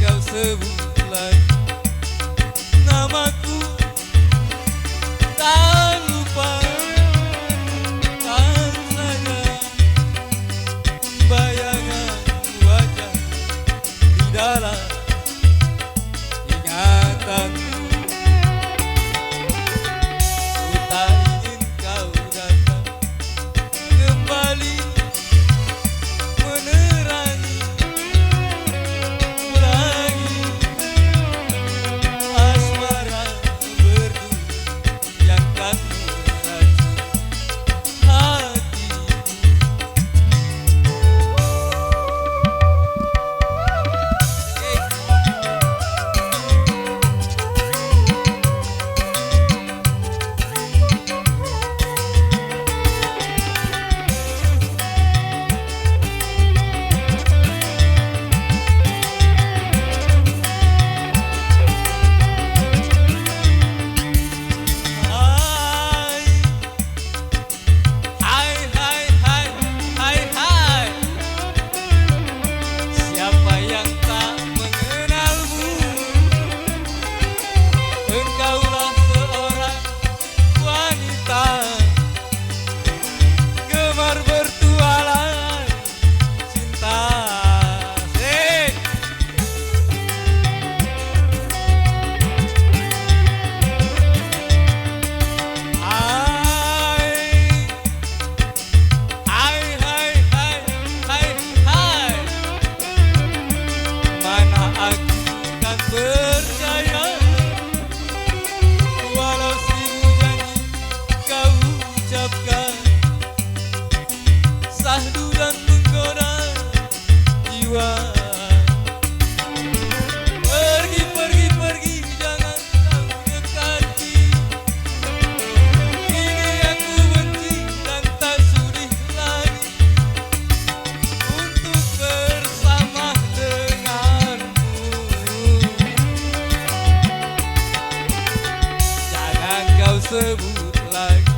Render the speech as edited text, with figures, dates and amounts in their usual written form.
kau sebut lagi namaku, tak lupa kan saja bayangan wajah di dalam ingatanku. Ku tak ingin kau datang kembali menerangi lagi asmara berdua yang kan meracuni hatiku. Siapa yang tak mengenalmu? Engkaulah seorang wanita gemar bertualang cinta. Mana aku kan percaya walau seribu janji kau ucapkan, sahdu dan menggoda jiwa. Pergi, pergi, pergi, jangan kau dekati. Ini aku benci dan tak sudi lagi untuk bersama denganmu. Jangan kau sebut lagi